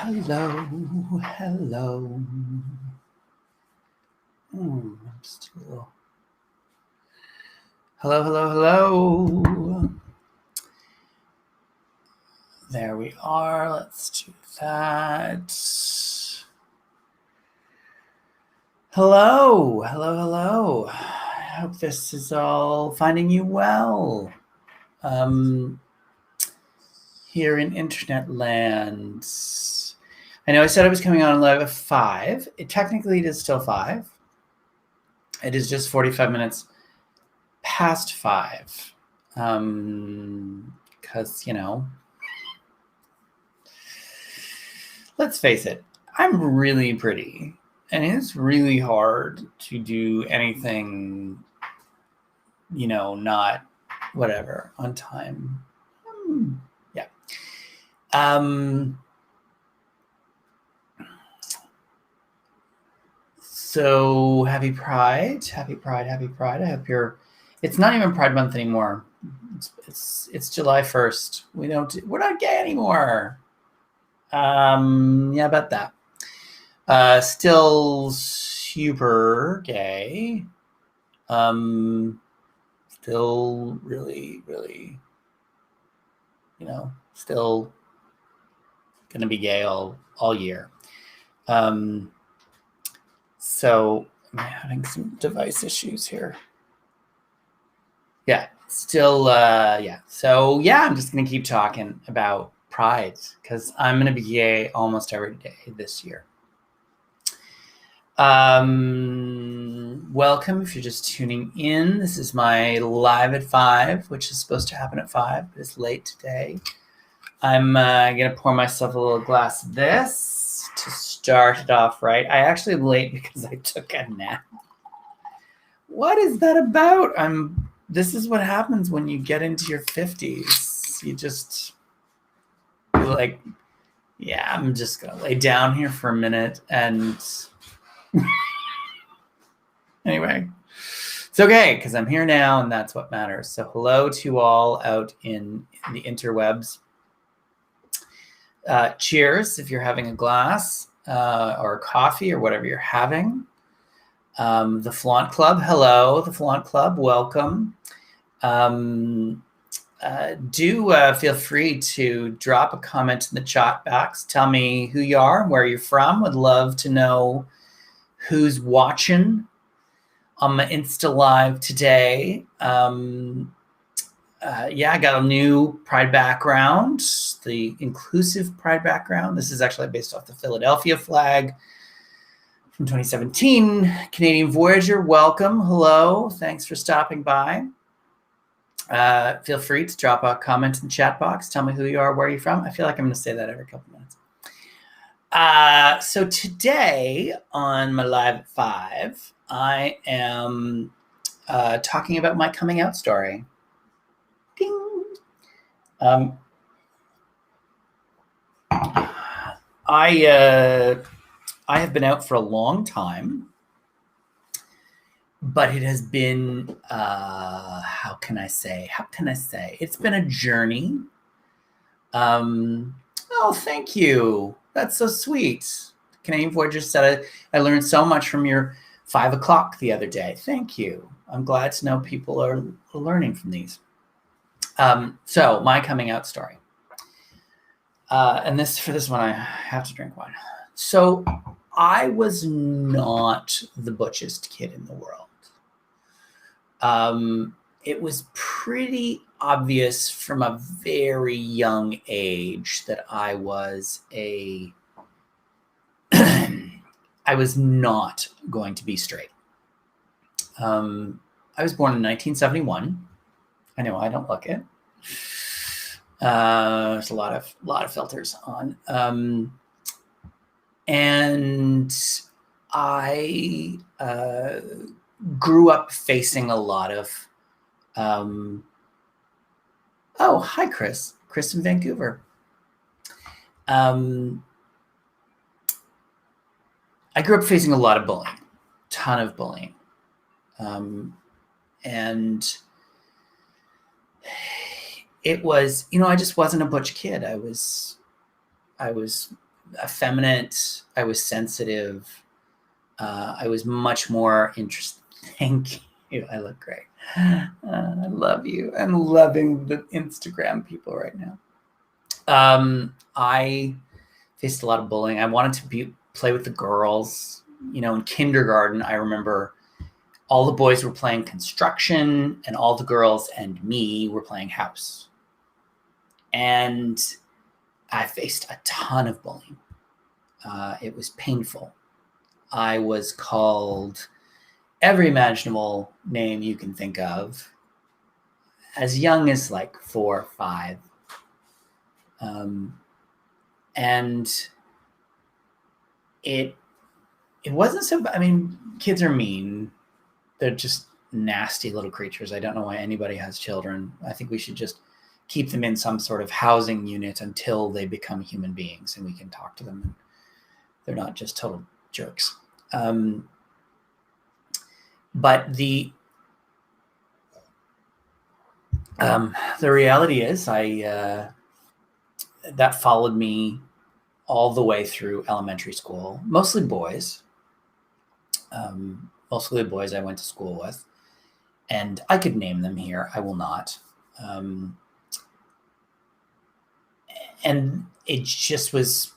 Hello. I'm still. Hello. There we are. Let's do that. Hello. I hope this is all finding you well. Here in internet land. I know I said I was coming on live at 5. Technically, it is still 5. It is just 45 minutes past 5. Because, let's face it, I'm really pretty. And it's really hard to do anything, not whatever on time. Yeah. So happy Pride. I hope it's not even Pride Month anymore. It's July 1st. We're not gay anymore. Yeah, about that. Still super gay. Still really, still gonna be gay all year. So I'm having some device issues here. Yeah, still, yeah. So yeah, I'm just gonna keep talking about Pride because I'm gonna be gay almost every day this year. Welcome if you're just tuning in. This is my live at 5, which is supposed to happen at 5, but it's late today. I'm gonna pour myself a little glass of this to start it off right. I actually am late because I took a nap. What is that about? This is what happens when you get into your 50s. You just like, yeah, I'm just gonna lay down here for a minute and anyway, it's okay because I'm here now and that's what matters. So hello to all out in the interwebs. Cheers if you're having a glass or a coffee or whatever you're having. The Flaunt Club, hello, the Flaunt Club, welcome. Do feel free to drop a comment in the chat box. Tell me who you are and where you're from. Would love to know who's watching on my Insta Live today. Yeah, I got a new Pride background, the inclusive Pride background. This is actually based off the Philadelphia flag from 2017. Canadian Voyager, welcome. Hello. Thanks for stopping by. Feel free to drop a comment in the chat box. Tell me who you are, where you're from. I feel like I'm going to say that every couple minutes. So today on my live at 5, I am talking about my coming out story. Ding. I have been out for a long time, but it has been, how can I say? It's been a journey. Oh, thank you. That's so sweet. Canadian Voyager said, I learned so much from your 5 o'clock the other day. Thank you. I'm glad to know people are learning from these. So my coming out story. And for this one, I have to drink wine. So I was not the butchest kid in the world. It was pretty obvious from a very young age that I was I was not going to be straight. I was born in 1971. I know I don't look it. There's a lot of filters on. And I grew up facing a lot of oh, hi Chris in Vancouver. I grew up facing a lot of bullying, ton of bullying. And it was, I just wasn't a butch kid. I was effeminate. I was sensitive. I was much more interested. Thank you. I look great. I love you. I'm loving the Instagram people right now. I faced a lot of bullying. I wanted to play with the girls. In kindergarten, I remember all the boys were playing construction and all the girls and me were playing house. And I faced a ton of bullying. It was painful. I was called every imaginable name you can think of as young as like 4 or 5. And it wasn't so bad. I mean, kids are mean. They're just nasty little creatures. I don't know why anybody has children. I think we should just keep them in some sort of housing unit until they become human beings and we can talk to them. They're not just total jerks. But the reality is that followed me all the way through elementary school, mostly boys. Mostly the boys I went to school with. And I could name them here. I will not. And it just was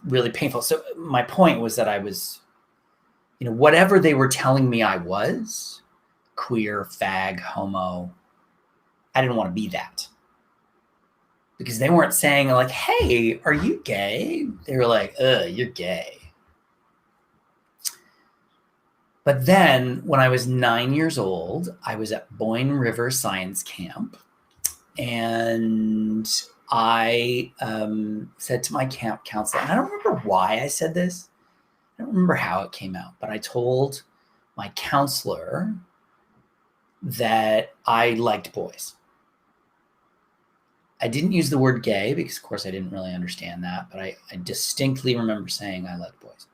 really painful. So my point was that I was, whatever they were telling me I was, queer, fag, homo, I didn't want to be that. Because they weren't saying like, hey, are you gay? They were like, you're gay. But then when I was 9 years old, I was at Boyne River Science Camp. And I said to my camp counselor, and I don't remember why I said this. I don't remember how it came out, but I told my counselor that I liked boys. I didn't use the word gay because, of course, I didn't really understand that, but I distinctly remember saying I liked boys.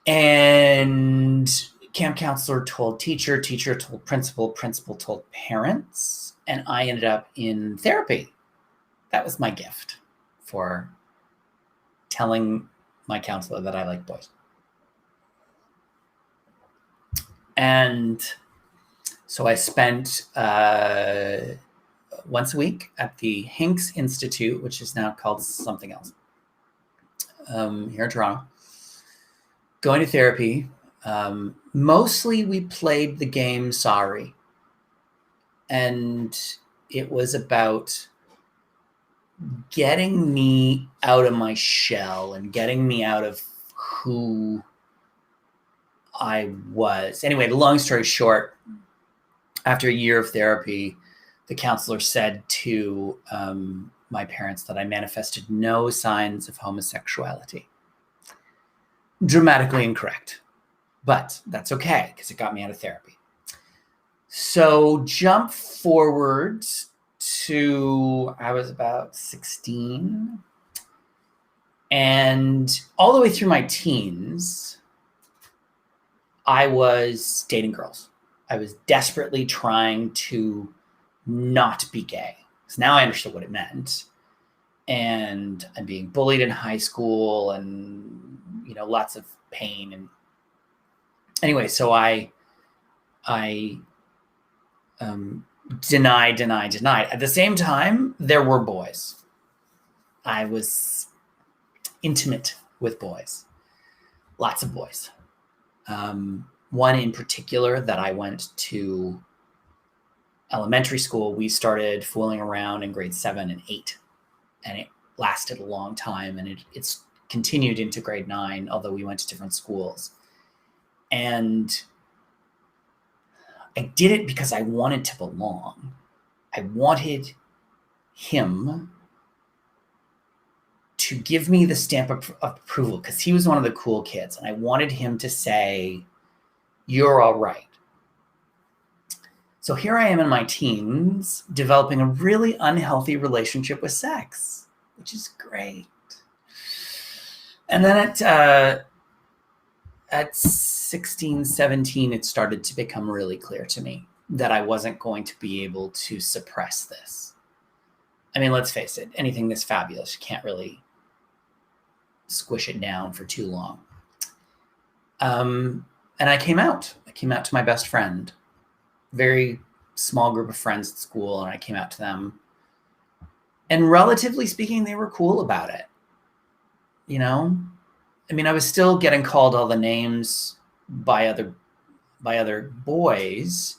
And camp counselor told teacher told principal told parents, and I ended up in therapy. That was my gift for telling my counselor that I like boys. And so I spent once a week at the Hinks Institute, which is now called something else, here in Toronto, going to therapy. Mostly we played the game Sorry. And it was about getting me out of my shell and getting me out of who I was. Anyway, the long story short, after a year of therapy, the counselor said to my parents that I manifested no signs of homosexuality. Dramatically incorrect, but that's okay because it got me out of therapy. So jump forward to, I was about 16, and all the way through my teens, I was dating girls. I was desperately trying to not be gay. So now I understood what it meant. And I'm being bullied in high school and, lots of pain. And anyway, so I denied. At the same time, there were boys. I was intimate with boys. Lots of boys. One in particular that I went to elementary school, we started fooling around in grade 7 and 8. And it lasted a long time. And it's continued into grade 9, although we went to different schools. And I did it because I wanted to belong. I wanted him to give me the stamp of approval because he was one of the cool kids. And I wanted him to say, you're all right. So here I am in my teens developing a really unhealthy relationship with sex, which is great. And then at 16, 17, it started to become really clear to me that I wasn't going to be able to suppress this. I mean, let's face it, anything this fabulous, you can't really squish it down for too long. And I came out. I came out to my best friend. Very small group of friends at school, and I came out to them. And relatively speaking, they were cool about it. You know? I mean, I was still getting called all the names by other boys,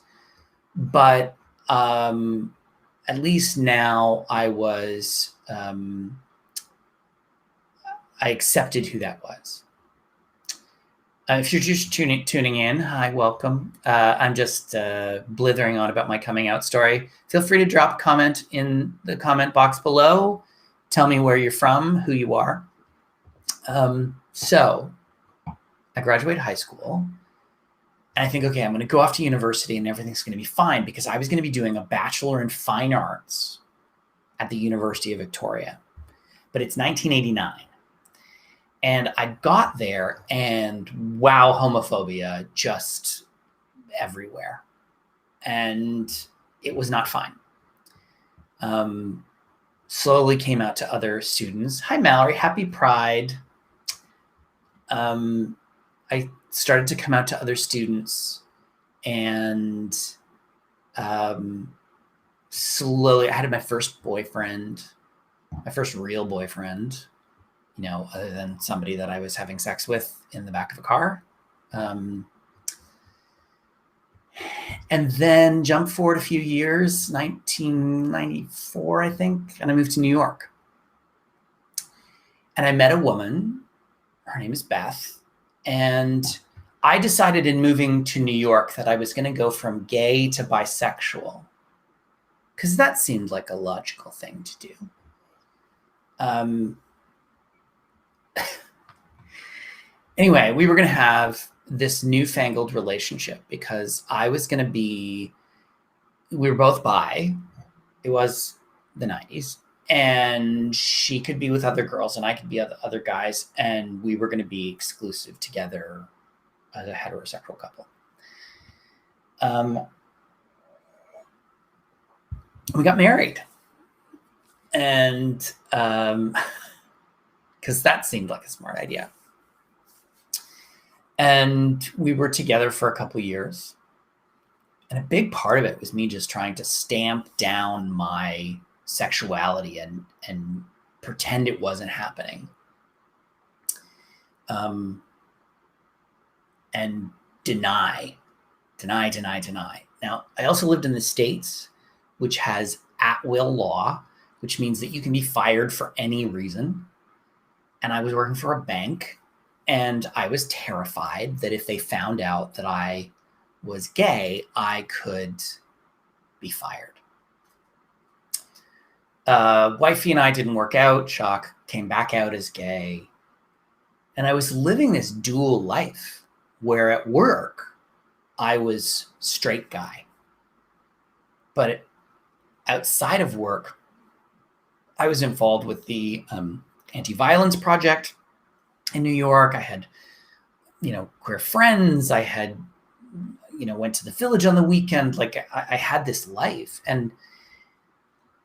but at least now I accepted who that was. If you're just tuning in, hi, welcome. I'm just blithering on about my coming out story. Feel free to drop a comment in the comment box below. Tell me where you're from, who you are. So I graduated high school, and I think, okay, I'm going to go off to university and everything's going to be fine, because I was going to be doing a Bachelor in Fine Arts at the University of Victoria. But it's 1989. And I got there, and wow, homophobia just everywhere. And it was not fine. Slowly came out to other students. Hi, Mallory. Happy Pride. I started to come out to other students, and slowly I had my first boyfriend, my first real boyfriend, other than somebody that I was having sex with in the back of a car. And then jump forward a few years, 1994, I think, and I moved to New York. And I met a woman, her name is Beth, and I decided in moving to New York that I was going to go from gay to bisexual, because that seemed like a logical thing to do. Anyway, we were going to have this newfangled relationship, because we were both bi. It was the 90s, and she could be with other girls and I could be with other guys, and we were going to be exclusive together as a heterosexual couple. We got married, and because that seemed like a smart idea. And we were together for a couple of years. And a big part of it was me just trying to stamp down my sexuality and pretend it wasn't happening. And deny. Now, I also lived in the States, which has at-will law, which means that you can be fired for any reason. And I was working for a bank, and I was terrified that if they found out that I was gay, I could be fired. Wifey and I didn't work out. Shock, came back out as gay. And I was living this dual life where at work, I was straight guy. But outside of work, I was involved with the Anti-Violence Project in New York. I had, queer friends. I had, went to the Village on the weekend. Like I had this life, and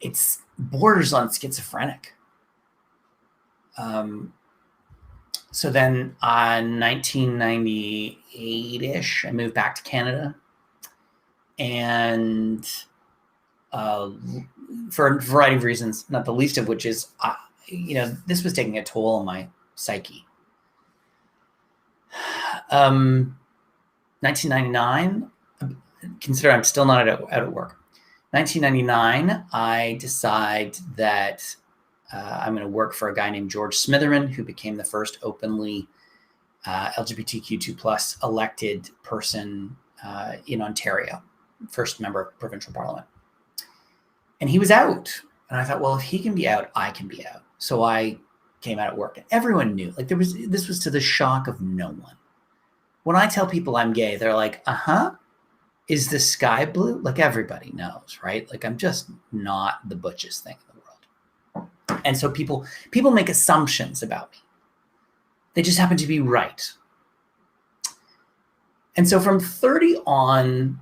it's borders on schizophrenic. So then on 1998-ish, I moved back to Canada, and for a variety of reasons, not the least of which is, this was taking a toll on my psyche. 1999, consider I'm still not out at work. 1999, I decide that I'm going to work for a guy named George Smitherman, who became the first openly LGBTQ2+ elected person in Ontario, first member of provincial parliament. And he was out. And I thought, well, if he can be out, I can be out. So I came out at work, and everyone knew. Like this was to the shock of no one. When I tell people I'm gay, they're like, is the sky blue? Like everybody knows, right? Like I'm just not the butchest thing in the world. And so people make assumptions about me. They just happen to be right. And so from 30 on,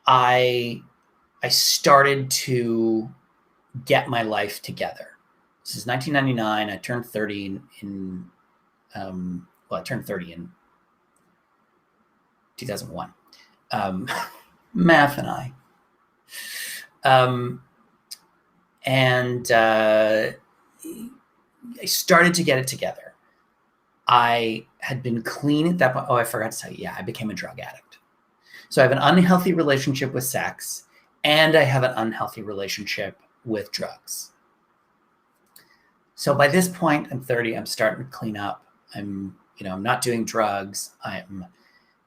I started to get my life together. This is 1999. I turned 30 I turned 30 in 2001. Math and I. I started to get it together. I had been clean at that point. Oh, I forgot to tell you. Yeah, I became a drug addict. So I have an unhealthy relationship with sex, and I have an unhealthy relationship with drugs. So by this point, I'm 30. I'm starting to clean up. I'm not doing drugs. I'm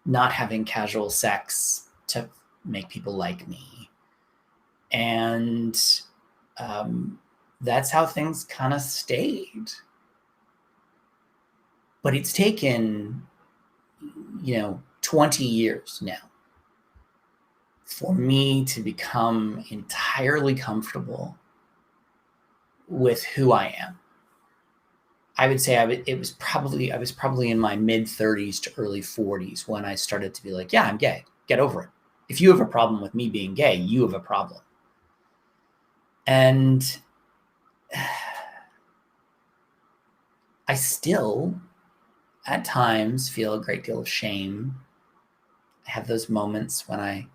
not having casual sex to make people like me. And that's how things kind of stayed. But it's taken, 20 years now for me to become entirely comfortable with who I am. I would say I was probably in my mid 30s to early 40s when I started to be like, yeah, I'm gay. Get over it. If you have a problem with me being gay, you have a problem. And I still, at times, feel a great deal of shame. I have those moments when I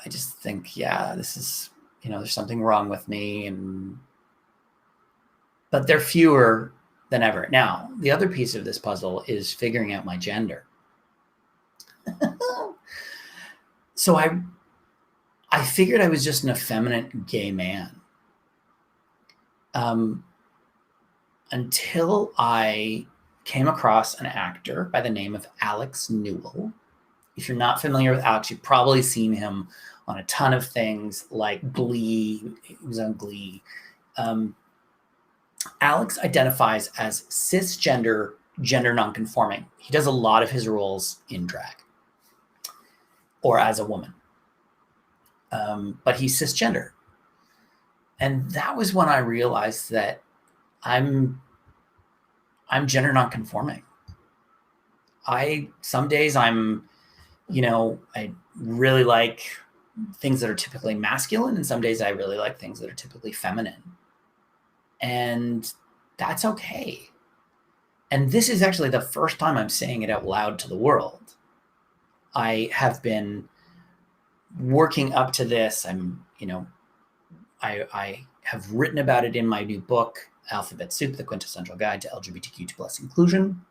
just think, yeah, this is, there's something wrong with me. But they're fewer than ever. Now, the other piece of this puzzle is figuring out my gender. So I figured I was just an effeminate gay man. Until I came across an actor by the name of Alex Newell. If you're not familiar with Alex, you've probably seen him on a ton of things like Glee. He was on Glee. Alex identifies as cisgender, gender nonconforming. He does a lot of his roles in drag or as a woman. But he's cisgender. And that was when I realized that I'm gender nonconforming. Some days I'm, I really like things that are typically masculine, and some days I really like things that are typically feminine. And that's okay. And this is actually the first time I'm saying it out loud to the world. I have been working up to this. I have written about it in my new book, Alphabet Soup, The Quintessential Guide to LGBTQ+ Inclusion,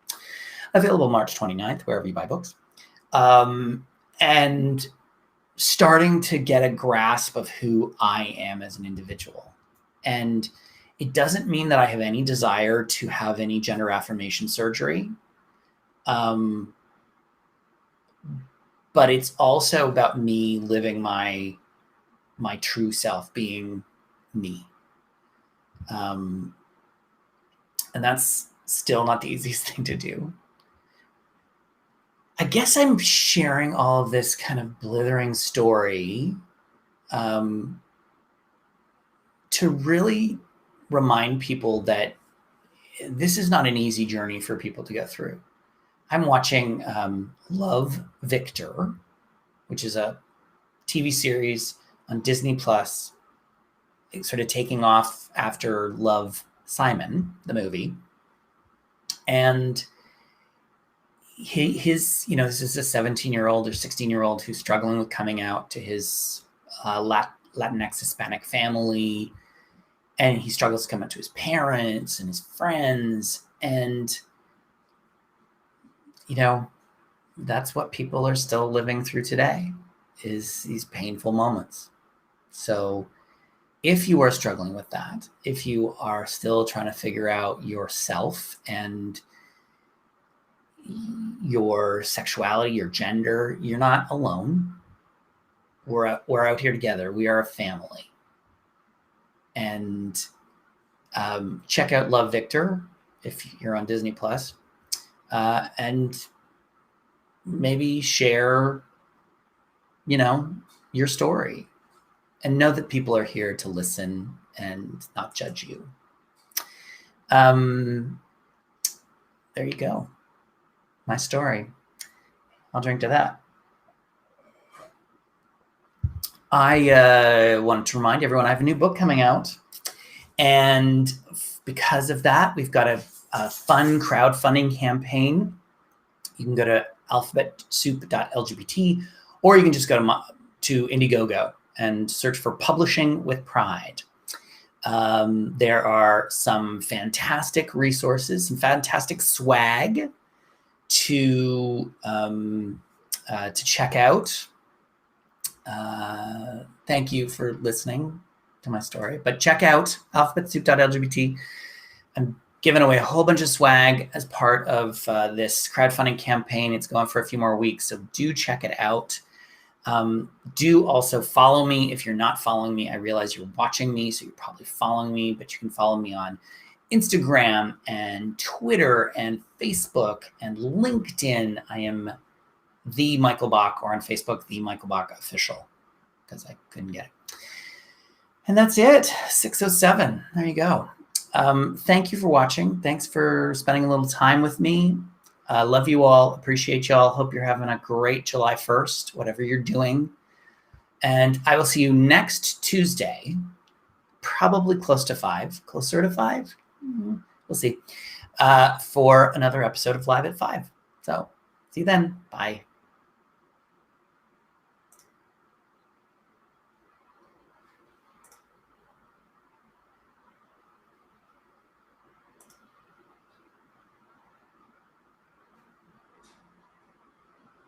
available March 29th, wherever you buy books. And starting to get a grasp of who I am as an individual. And it doesn't mean that I have any desire to have any gender affirmation surgery. But it's also about me living my true self, being me. And that's still not the easiest thing to do. I guess I'm sharing all of this kind of blithering story to really remind people that this is not an easy journey for people to go through. I'm watching Love, Victor, which is a TV series on Disney Plus, sort of taking off after Love, Simon, the movie. And his this is a 17-year-old or 16-year-old who's struggling with coming out to his Latinx Hispanic family. And he struggles to come out to his parents and his friends. And, that's what people are still living through today, is these painful moments. So if you are struggling with that, if you are still trying to figure out yourself and your sexuality, your gender, you're not alone. We're out here together. We are a family. And check out Love, Victor if you're on Disney Plus, and maybe share, your story, and know that people are here to listen and not judge you. There you go. My story. I'll drink to that. I wanted to remind everyone I have a new book coming out. And because of that, we've got a fun crowdfunding campaign. You can go to alphabetsoup.lgbt, or you can just go to Indiegogo and search for Publishing with Pride. There are some fantastic resources, some fantastic swag to check out. Thank you for listening to my story, but check out alphabetsoup.lgbt. I'm giving away a whole bunch of swag as part of this crowdfunding campaign. It's going for a few more weeks, so do check it out. Do also follow me. If you're not following me, I realize you're watching me, so you're probably following me, but you can follow me on Instagram and Twitter and Facebook and LinkedIn. I am the Michael Bach, or on Facebook, the Michael Bach Official, because I couldn't get it. And that's it. 6:07. There you go. Thank you for watching. Thanks for spending a little time with me. Love you all. Appreciate y'all. Hope you're having a great July 1st, whatever you're doing. And I will see you next Tuesday, probably closer to 5. We'll see, for another episode of Live at 5. So see you then. Bye.